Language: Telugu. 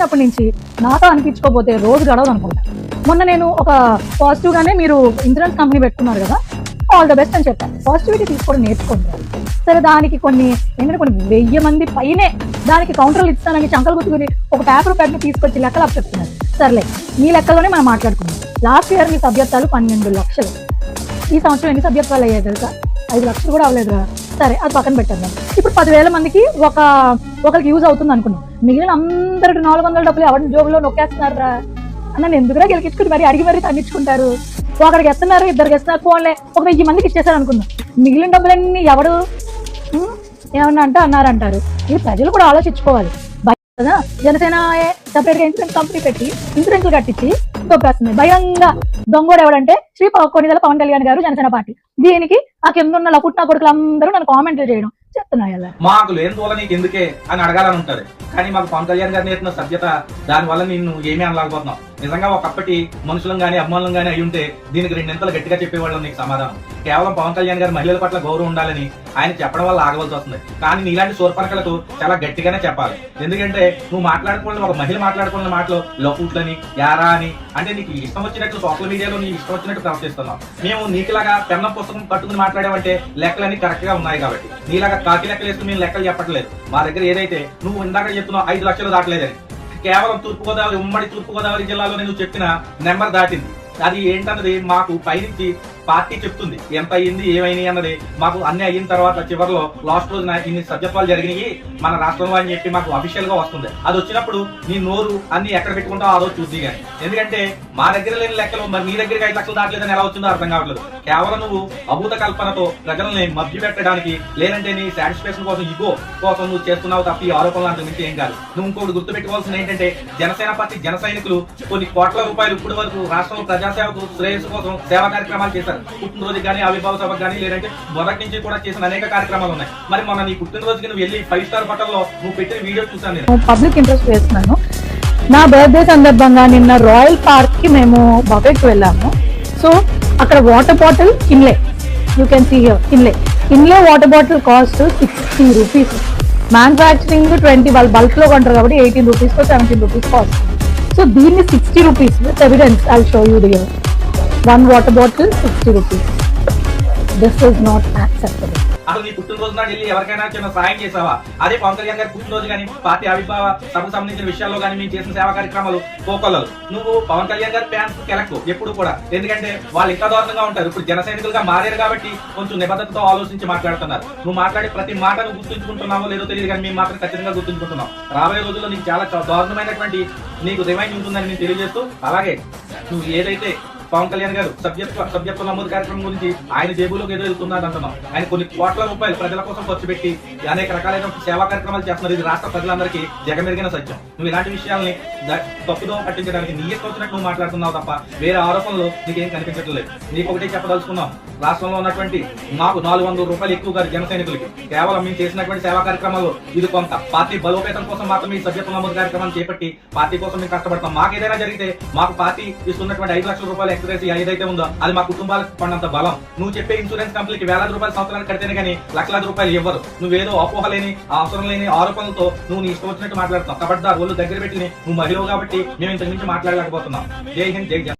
వచ్చినప్పటి నుంచి నాతో అనిపించుకోకపోతే రోజు గడవదు అనుకుంటా. మొన్న నేను ఒక పాజిటివ్ గానే మీరు ఇన్సూరెన్స్ కంపెనీ పెట్టుకున్నారు కదా, ఆల్ ద బెస్ట్ అని చెప్పాను. పాజిటివిటీ తీసుకోవడం నేర్చుకుంటారు. సరే, దానికి కొన్ని 1000 మంది పైనే దానికి కౌంటర్లు ఇస్తానని చంకలు గుర్తుకుని ఒక పేపర్ పెట్టి తీసుకొచ్చి లెక్కలు అప్ చెప్తున్నారు. సర్లే, మీ లెక్కల్లోనే మనం మాట్లాడుకున్నాం. లాస్ట్ ఇయర్ మీ సభ్యత్వాలు 12 లక్షలు. ఈ సంవత్సరం ఎన్ని సభ్యత్వాలు అయ్యాయి తెలుసా? 5 లక్షలు కూడా అవ్వలేదురా. సరే, అది పక్కన పెట్టాను. ఇప్పుడు 10,000 మందికి ఒకరికి యూజ్ అవుతుంది అనుకున్నాం. మిగిలిన అందరికి 400 డబ్బులు ఎవరి జోబులో నొక్కేస్తున్నారా అన్న, ఎందుకురా గెలికించుకుని మరి అడిగి మరీ తగ్గించుకుంటారు. ఒకరికి ఎస్తున్నారు, ఇద్దరికి ఎస్తున్నారు, ఫోన్లే ఒక 1000 మందికి ఇచ్చేసారు అనుకున్నాం. మిగిలిన డబ్బులన్నీ ఎవడు ఏమన్నా అంటే అన్నారంటారు. ఇది ప్రజలు కూడా ఆలోచించుకోవాలి. కదా, జనసేన సపరేట్ గా ఇన్సూరెన్స్ కంపెనీ పెట్టి ఇన్సూరెన్స్లు కట్టించి దొబ్బేస్తుంది. భయంగా దొంగోడు ఎవడంటే కొన్నిదల పవన్ కళ్యాణ్ గారు, జనసేన పార్టీ. దీనికి ఆ కింద ఉన్న పుట్టిన కొడుకులు అందరూ నన్ను కామెంట్లు చేయడం చెప్తున్నాయి. అలా మాకు లేని తోల నీకు ఎందుకే అని అడగాలని ఉంటది. కానీ మాకు పవన్ కళ్యాణ్ గారు నేర్పిన సభ్యత, దాని వల్ల నిన్ను ఏమీ అనలేకపోతున్నావు. నిజంగా ఒకప్పటి మనుషులం గానీ అభిమానులం గానీ అయి ఉంటే దీనికి 2 ఇంతలు గట్టిగా చెప్పేవాళ్ళం నీకు సమాధానం. కేవలం పవన్ కళ్యాణ్ గారు మహిళల పట్ల గౌరవం ఉండాలని ఆయన చెప్పడం వల్ల ఆగవలసి వస్తుంది. కానీ నీలాంటి సూర్పనకలకు చాలా గట్టిగానే చెప్పాలి. ఎందుకంటే నువ్వు మాట్లాడుకోవాలి, ఒక మహిళ మాట్లాడుకున్న మాటలు లఫూట్లని, యారా అని, అంటే నీకు ఇష్టం వచ్చినట్టు సోషల్ మీడియాలో నీకు ఇష్టం వచ్చినట్టు ప్రవర్తిస్తున్నావు. మేము నీకులాగా పెన్నం పుస్తకం పట్టుకుని మాట్లాడామంటే లెక్కలన్నీ కరెక్ట్ గా ఉన్నాయి కాబట్టి, నీలాగా కాకి లెక్కలు వేసుకుని మేము లెక్కలు చెప్పట్లేదు. మా దగ్గర ఏదైతే నువ్వు ఇందాక చెప్తున్నావు 5 లక్షలు దాటలేదని, కేవలం ఉమ్మడి తూర్పుగోదావరి జిల్లాలో నువ్వు చెప్పిన నెంబర్ దాటింది. అది ఏంటన్నది మాకు పైనుంచి పార్టీ చెప్తుంది. ఎంత అయ్యింది, ఏమైనాయి అన్నది మాకు అన్ని అయిన తర్వాత చివరిలో లాస్ట్ రోజున ఇన్ని సభ్యత్వాలు జరిగినాయి మన రాష్ట్రంలో అని చెప్పి మాకు అఫీషియల్ గా వస్తుంది. అది వచ్చినప్పుడు నీ నోరు అన్ని ఎక్కడ పెట్టుకుంటావు ఆ రోజు చూద్ది. కానీ ఎందుకంటే మా దగ్గర లేని లెక్కలు మరి నీ దగ్గరికి 5 లక్షలు దాటలేదని ఎలా వచ్చిందో అర్థం కావట్లేదు. కేవలం నువ్వు అభూత కల్పనతో ప్రజల్ని మభ్య పెట్టడానికి, లేదంటే నీ సాటిస్ఫాక్షన్ కోసం, ఇగో కోసం నువ్వు చేస్తున్నావు తప్ప ఈ ఆరోపణలు అంత మించి ఏం కాదు. నువ్వు ఇంకోటి గుర్తుపెట్టుకోవాల్సింది ఏంటంటే, జనసేన పార్టీ జన సైనికులు కొన్ని కోట్ల రూపాయలు ఇప్పటి వరకు రాష్ట్రంలో ప్రజాసేవకు శ్రేయస్సు కోసం సేవా కార్యక్రమాలు చేశారు. పుట్టినరోజు కానీ, ఆవిర్భావ సభకు కానీ, లేదంటే మొదటి నుంచి కూడా చేసిన అనేక కార్యక్రమాలు ఉన్నాయి. మరి మొన్న నీ పుట్టినరోజుకి నువ్వు వెళ్ళి 5 స్టార్ హోటల్లో నువ్వు పెట్టిన వీడియో చూసాను నేను. పబ్లిక్ ఇంట్రెస్ట్ వేస్తున్నాను. నా బర్త్డే సందర్భంగా నిన్న రాయల్ పార్క్ కి మేము బఫెట్ వెళ్ళాము. సో అక్కడ వాటర్ బాటిల్ ఇన్లే, యూ కెన్ సీ హియర్, ఇన్లే water bottle cost 60 rupees. Manufacturing 20, వాళ్ళు బల్క్ లో కొంటారు కాబట్టి 18 రూపీస్ 17 రూపీస్ కాస్ట్. సో దీన్ని 60 rupees with evidence I show you the here. 1 water bottle 60 rupees. This is not acceptable. అసలు నీ పుట్టినరోజు నాడు వెళ్ళి ఎవరికైనా చిన్న సాయం చేసావా? అదే పవన్ కళ్యాణ్ గారి పుట్టినరోజు కానీ, పార్టీ ఆవిర్భావ సభకు సంబంధించిన విషయాల్లో కానీ మేము చేసిన సేవా కార్యక్రమాలు పోకొల్లలు. నువ్వు పవన్ కళ్యాణ్ గారి ఫ్యాన్స్ కెలక్కు ఎప్పుడు కూడా. ఎందుకంటే వాళ్ళు ఇంకా దారుణంగా ఉంటారు. ఇప్పుడు జన సైనికులుగా మారారు కాబట్టి కొంచెం నిబద్ధతతో ఆలోచించి మాట్లాడుతున్నారు. నువ్వు మాట్లాడే ప్రతి మాటను గుర్తుంచుకుంటున్నావో లేదో తెలియదు, కానీ మేము మాత్రం ఖచ్చితంగా గుర్తుంచుకుంటున్నాం. రాబోయే రోజుల్లో నీకు చాలా దారుణమైనటువంటి నీకు రిమైండ్ ఉంటుందని నేను తెలియజేస్తూ, అలాగే నువ్వు ఏదైతే పవన్ కళ్యాణ్ గారు సభ్యత్వ నమోదు కార్యక్రమం గురించి ఆయన జేబులోకి ఏదో వెళ్తున్నారు అంటున్నాం. ఆయన కొన్ని కోట్ల రూపాయలు ప్రజల కోసం ఖర్చు పెట్టి అనేక రకాలైన సేవా కార్యక్రమాలు చేస్తున్నారు. ఇది రాష్ట్ర ప్రజలందరికీ జగమెరిగిన సత్యం. నువ్వు ఇలాంటి విషయాల్ని తప్పుదో పట్టించడానికి నీ ఇష్టం వచ్చినట్టు నువ్వు మాట్లాడుతున్నావు తప్ప వేరే ఆరోపణలు నీకేం కనిపించట్లేదు. నీకు ఒకటే చెప్పదలుచుకున్నాం, రాష్ట్రంలో ఉన్నటువంటి మాకు 400 రూపాయలు ఎక్కువగా జన సైనికులకి కేవలం మేము చేసినటువంటి సేవా కార్యక్రమాలు ఇది కొంత పార్టీ బలోపేతం కోసం మాత్రం ఈ సభ్యత్వ నమోదు కార్యక్రమం చేపట్టి పార్టీ కోసం మేము కష్టపడతాం. మాకు ఏదైనా జరిగితే మాకు పార్టీ ఇస్తున్నటువంటి 5 లక్షల రూపాయలు ఎక్స్ప్రెస్ ఏదైతే ఉందో అది మా కుటుంబాలకు పడినంత బలం. నువ్వు చెప్పే ఇన్సూరెన్స్ కంపెనీకి వేలాది రూపాయలు సంవత్సరానికి కడితేనే కానీ లక్షలాది రూపాయలు ఇవ్వరు. నువ్వేదో అపోహ లేని, అవసరం లేని ఆరోపణలతో నువ్వు నీ ఇష్టం వచ్చినట్టు మాట్లాడుతున్నావు. కాబట్టి ఒళ్ళు దగ్గర పెట్టి నువ్వు మహిళ కాబట్టి మేము ఇంతకు మించి మాట్లాడలేకపోతున్నాం. జై హింద్, జై జన్.